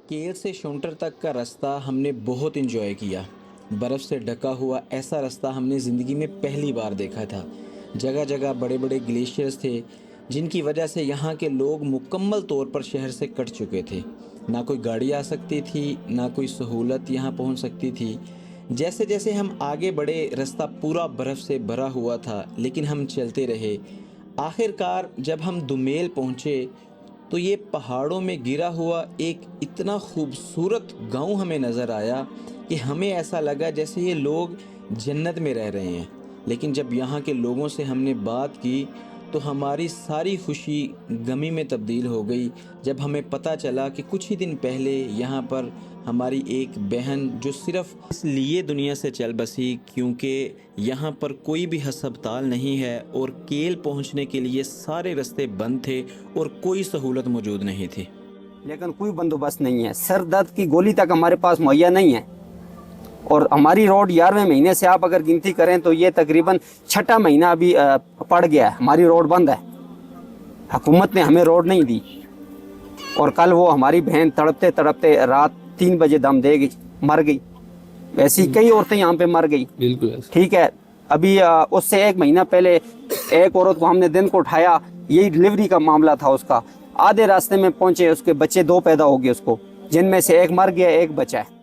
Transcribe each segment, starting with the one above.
کیل سے شونٹر تک کا راستہ ہم نے بہت انجوائے کیا۔ برف سے ڈھکا ہوا ایسا راستہ ہم نے زندگی میں پہلی بار دیکھا تھا۔ جگہ جگہ بڑے بڑے گلیشیئرز تھے جن کی وجہ سے یہاں کے لوگ مکمل طور پر شہر سے کٹ چکے تھے۔ نہ کوئی گاڑی آ سکتی تھی، نہ کوئی سہولت یہاں پہنچ سکتی تھی۔ جیسے جیسے ہم آگے بڑھے راستہ پورا برف سے بھرا ہوا تھا، لیکن ہم چلتے رہے۔ آخر کار جب ہم دومیل پہنچے تو یہ پہاڑوں میں گرا ہوا ایک اتنا خوبصورت گاؤں ہمیں نظر آیا کہ ہمیں ایسا لگا جیسے یہ لوگ جنت میں رہ رہے ہیں۔ لیکن جب یہاں کے لوگوں سے ہم نے بات کی تو ہماری ساری خوشی غمی میں تبدیل ہو گئی جب ہمیں پتہ چلا کہ کچھ ہی دن پہلے یہاں پر ہماری ایک بہن جو صرف اس لیے دنیا سے چل بسی کیونکہ یہاں پر کوئی بھی ہسپتال نہیں ہے اور کیل پہنچنے کے لیے سارے راستے بند تھے اور کوئی سہولت موجود نہیں تھی، لیکن کوئی بندوبست نہیں ہے۔ سر درد کی گولی تک ہمارے پاس مہیا نہیں ہے، اور ہماری روڈ 11ویں مہینے سے آپ اگر گنتی کریں تو یہ تقریباً 6واں مہینہ ابھی پڑ گیا ہے، ہماری روڈ بند ہے۔ حکومت نے ہمیں روڈ نہیں دی، اور کل وہ ہماری بہن تڑپتے تڑپتے رات 3 بجے دم دے گئی، مر گئی۔ ایسی کئی عورتیں یہاں پہ مر گئی، بالکل ٹھیک ہے۔ ابھی اس سے 1 مہینہ پہلے ایک عورت کو ہم نے دن کو اٹھایا، یہی ڈلیوری کا معاملہ تھا اس کا، آدھے راستے میں پہنچے، اس کے بچے 2 پیدا ہو گئے اس کو، جن میں سے ایک مر گیا، ایک بچا ہے۔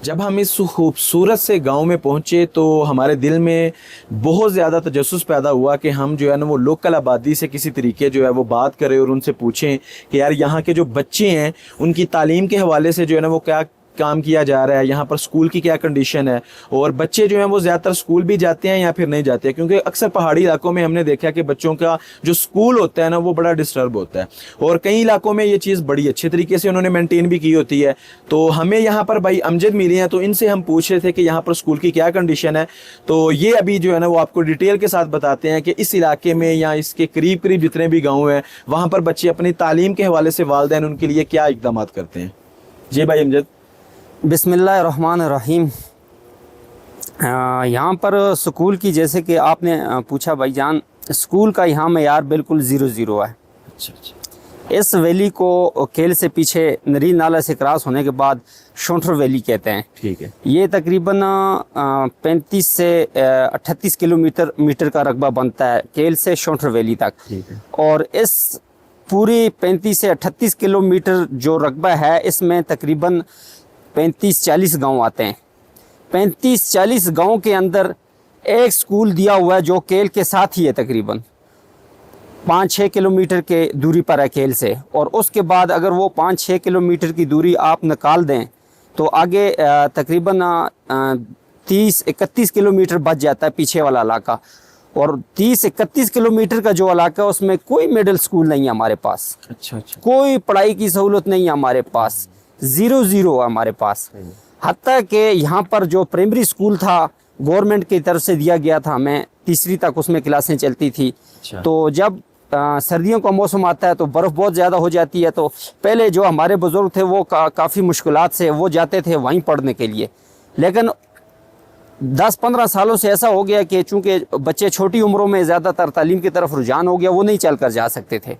جب ہم اس خوبصورت سے گاؤں میں پہنچے تو ہمارے دل میں بہت زیادہ تجسس پیدا ہوا کہ ہم جو ہے نا وہ لوکل آبادی سے کسی طریقے جو ہے وہ بات کریں اور ان سے پوچھیں کہ یار یہاں کے جو بچے ہیں ان کی تعلیم کے حوالے سے جو ہے نا وہ کیا کام کیا جا رہا ہے، یہاں پر سکول کی کیا کنڈیشن ہے، اور بچے جو ہیں وہ زیادہ تر سکول بھی جاتے ہیں یا پھر نہیں جاتے ہیں، کیونکہ اکثر پہاڑی علاقوں میں ہم نے دیکھا کہ بچوں کا جو سکول ہوتا ہے نا وہ بڑا ڈسٹرب ہوتا ہے، اور کئی علاقوں میں یہ چیز بڑی اچھے طریقے سے انہوں نے مینٹین بھی کی ہوتی ہے۔ تو ہمیں یہاں پر بھائی امجد ملے ہیں، تو ان سے ہم پوچھ رہے تھے کہ یہاں پر سکول کی کیا کنڈیشن ہے، تو یہ ابھی جو ہے نا وہ آپ کو ڈیٹیل کے ساتھ بتاتے ہیں کہ اس علاقے میں یا اس کے قریب قریب جتنے بھی گاؤں ہیں وہاں پر بچے اپنی تعلیم کے حوالے سے والدین ان کے لیے کیا اقدامات کرتے ہیں۔ جی بھائی امجد۔ بسم اللہ الرحمن الرحیم۔ یہاں پر سکول کی، جیسے کہ آپ نے پوچھا بھائی جان، سکول کا یہاں معیار بالکل 0-0 ہے۔ اچھا اچھا۔ اس ویلی کو کیل سے پیچھے نریل نالہ سے کراس ہونے کے بعد شونٹر ویلی کہتے ہیں۔ ٹھیک ہے۔ یہ تقریباً 35 سے 38 کلومیٹر کا رقبہ بنتا ہے کیل سے شونٹر ویلی تک، ٹھیک ہے۔ اور اس پوری 35 سے 38 کلومیٹر جو رقبہ ہے اس میں تقریباً 35-40 گاؤں آتے ہیں۔ 35-40 گاؤں کے اندر ایک سکول دیا ہوا ہے جو کیل کے ساتھ ہی ہے، تقریباً 5-6 کلومیٹر کے دوری پر ہے کیل سے، اور اس کے بعد اگر وہ 5-6 کلومیٹر کی دوری آپ نکال دیں تو آگے تقریباً 30-31 کلومیٹر بچ جاتا ہے پیچھے والا علاقہ، اور 30-31 کلومیٹر کا جو علاقہ ہے اس میں کوئی مڈل سکول نہیں ہے ہمارے پاس، اچھا اچھا۔ کوئی پڑھائی کی سہولت نہیں ہے ہمارے پاس، 0-0 ہے ہمارے پاس۔ حتیٰ کہ یہاں پر جو پرائمری سکول تھا گورنمنٹ کی طرف سے دیا گیا تھا ہمیں، 3ری تک اس میں کلاسیں چلتی تھی، تو جب سردیوں کا موسم آتا ہے تو برف بہت زیادہ ہو جاتی ہے، تو پہلے جو ہمارے بزرگ تھے وہ کافی مشکلات سے وہ جاتے تھے وہیں پڑھنے کے لیے، لیکن 10-15 سالوں سے ایسا ہو گیا کہ چونکہ بچے چھوٹی عمروں میں زیادہ تر تعلیم کی طرف رجحان ہو گیا، وہ نہیں چل کر جا سکتے تھے۔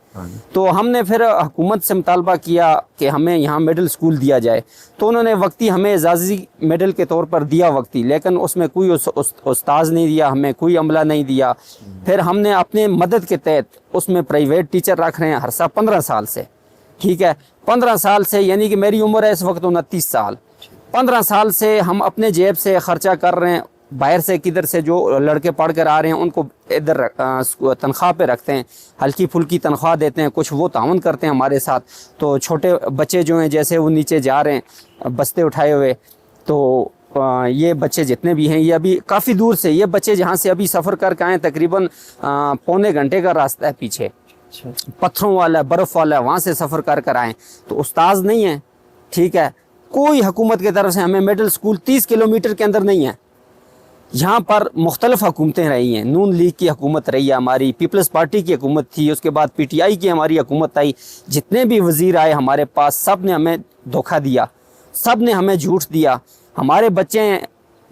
تو ہم نے پھر حکومت سے مطالبہ کیا کہ ہمیں یہاں مڈل سکول دیا جائے، تو انہوں نے وقتی ہمیں اعزازی میڈل کے طور پر دیا وقتی، لیکن اس میں کوئی استاذ نہیں دیا، ہمیں کوئی عملہ نہیں دیا۔ پھر ہم نے اپنے مدد کے تحت اس میں پرائیویٹ ٹیچر رکھ رہے ہیں ہر سال 15 سال سے، ٹھیک ہے، 15 سال سے، یعنی کہ میری عمر ہے اس وقت 29 سال، 15 سال سے ہم اپنے جیب سے خرچہ کر رہے ہیں، باہر سے کدھر سے جو لڑکے پڑھ کر آ رہے ہیں ان کو ادھر تنخواہ پہ رکھتے ہیں، ہلکی پھلکی تنخواہ دیتے ہیں، کچھ وہ تعاون کرتے ہیں ہمارے ساتھ۔ تو چھوٹے بچے جو ہیں جیسے وہ نیچے جا رہے ہیں بستے اٹھائے ہوئے، تو یہ بچے جتنے بھی ہیں یہ ابھی کافی دور سے، یہ بچے جہاں سے ابھی سفر کر کے آئے تقریباً پونے گھنٹے کا راستہ ہے، پیچھے پتھروں والا برف والا، وہاں سے سفر کر آئیں، تو استاذ نہیں ہیں، ٹھیک ہے، کوئی حکومت کی طرف سے ہمیں مڈل سکول 30 کلومیٹر کے اندر نہیں ہے۔ یہاں پر مختلف حکومتیں رہی ہیں، نون لیگ کی حکومت رہی ہے ہماری، پیپلز پارٹی کی حکومت تھی، اس کے بعد PTI کی ہماری حکومت آئی، جتنے بھی وزیر آئے ہمارے پاس سب نے ہمیں دھوکہ دیا، سب نے ہمیں جھوٹ دیا۔ ہمارے بچے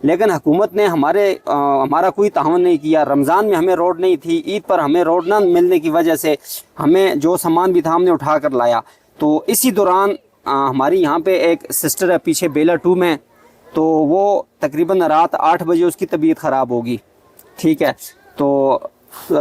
لیکن حکومت نے ہمارا کوئی تعاون نہیں کیا. رمضان میں ہمیں روڈ نہیں تھی, عید پر ہمیں روڈ نہ ملنے کی وجہ سے ہمیں جو سامان بھی تھا ہم نے اٹھا کر لایا. تو اسی دوران ہماری یہاں پہ ایک سسٹر ہے پیچھے بیلا 2 میں, تو وہ تقریباً رات 8 بجے اس کی طبیعت خراب ہوگی. ٹھیک ہے, تو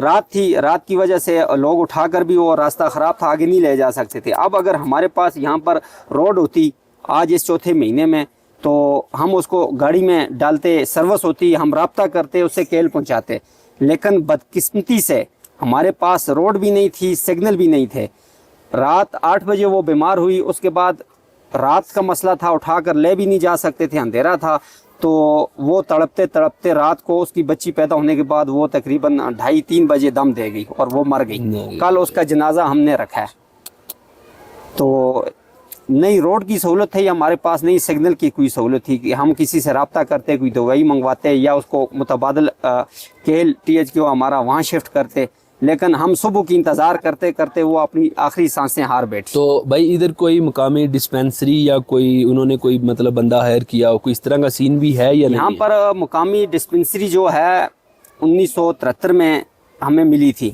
رات تھی, رات کی وجہ سے لوگ اٹھا کر بھی وہ راستہ خراب تھا, آگے نہیں لے جا سکتے تھے. اب اگر ہمارے پاس یہاں پر روڈ ہوتی آج اس چوتھے مہینے میں, تو ہم اس کو گاڑی میں ڈالتے, سروس ہوتی, ہم رابطہ کرتے, اسے کیل پہنچاتے. لیکن بدقسمتی سے ہمارے پاس روڈ بھی نہیں تھی, سگنل بھی نہیں تھے. رات 8 بجے وہ بیمار ہوئی, اس کے بعد رات کا مسئلہ تھا, اٹھا کر لے بھی نہیں جا سکتے تھے, اندھیرا تھا. تو وہ تڑپتے تڑپتے رات کو اس کی بچی پیدا ہونے کے بعد وہ تقریباً 2:30-3 بجے دم دے گئی اور وہ مر گئی. کل اس کا جنازہ ہم نے رکھا ہے. تو نئی روڈ کی سہولت تھی ہمارے پاس, نئی سگنل کی کوئی سہولت تھی کہ ہم کسی سے رابطہ کرتے, کوئی دوائی منگواتے یا اس کو متبادل کیل THQ ہمارا وہاں شفٹ کرتے. لیکن ہم صبح کی انتظار کرتے کرتے وہ اپنی آخری سانسیں ہار بیٹھی. تو بھائی ادھر کوئی مقامی ڈسپینسری یا کوئی انہوں نے کوئی مطلب بندہ ہائر کیا ہو, کوئی اس طرح کا سین بھی ہے یا نہیں؟ یہاں پر مقامی ڈسپنسری جو ہے 1973 میں ہمیں ملی تھی.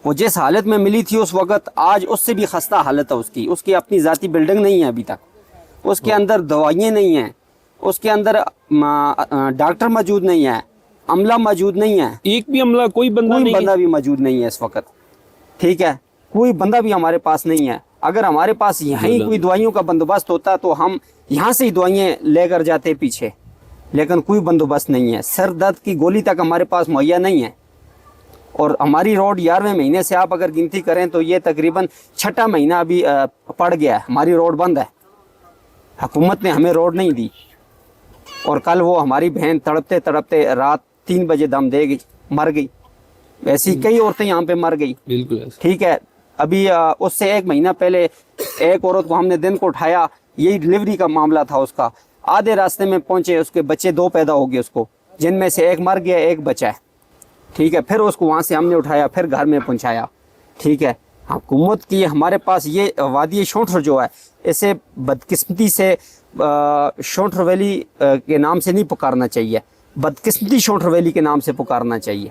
وہ جس حالت میں ملی تھی اس وقت, آج اس سے بھی خستہ حالت ہے اس کی اپنی ذاتی بلڈنگ نہیں ہے ابھی تک, اس کے اندر دوائیں نہیں ہیں, اس کے اندر ڈاکٹر موجود نہیں ہے, عملہ موجود نہیں ہے, ایک بھی عملہ کوئی بندہ بھی موجود نہیں ہے اس وقت. ٹھیک ہے, کوئی بندہ بھی ہمارے پاس نہیں ہے. اگر ہمارے پاس یہیں کوئی دوائیوں کا بندوبست ہوتا تو ہم یہاں سے ہی دوائیں لے کر جاتے پیچھے, لیکن کوئی بندوبست نہیں ہے. سر درد کی گولی تک ہمارے پاس مہیا نہیں ہے. اور ہماری روڈ 11ویں مہینے سے آپ اگر گنتی کریں تو یہ تقریباً 6واں مہینہ ابھی پڑ گیا ہے, ہماری روڈ بند ہے. حکومت نے ہمیں روڈ نہیں دی. اور کل وہ ہماری بہن تڑپتے تڑپتے رات 3 بجے دم دے گئی, مر گئی. ایسی کئی عورتیں یہاں پہ مر گئی. بالکل. ٹھیک ہے, ابھی اس سے 1 مہینہ پہلے ایک عورت کو ہم نے دن کو اٹھایا, یہی ڈلیوری کا معاملہ تھا اس کا. آدھے راستے میں پہنچے, اس کے بچے 2 پیدا ہو گئے اس کو, جن میں سے ایک مر گیا, ایک بچا ہے. ٹھیک ہے, پھر اس کو وہاں سے ہم نے اٹھایا, پھر گھر میں پہنچایا. ٹھیک ہے, حکومت کی ہمارے پاس یہ وادی شونٹر جو ہے, اسے بدقسمتی سے شونٹر ویلی کے نام سے نہیں پکارنا چاہیے, بدقسمتی شونٹر ویلی کے نام سے پکارنا چاہیے.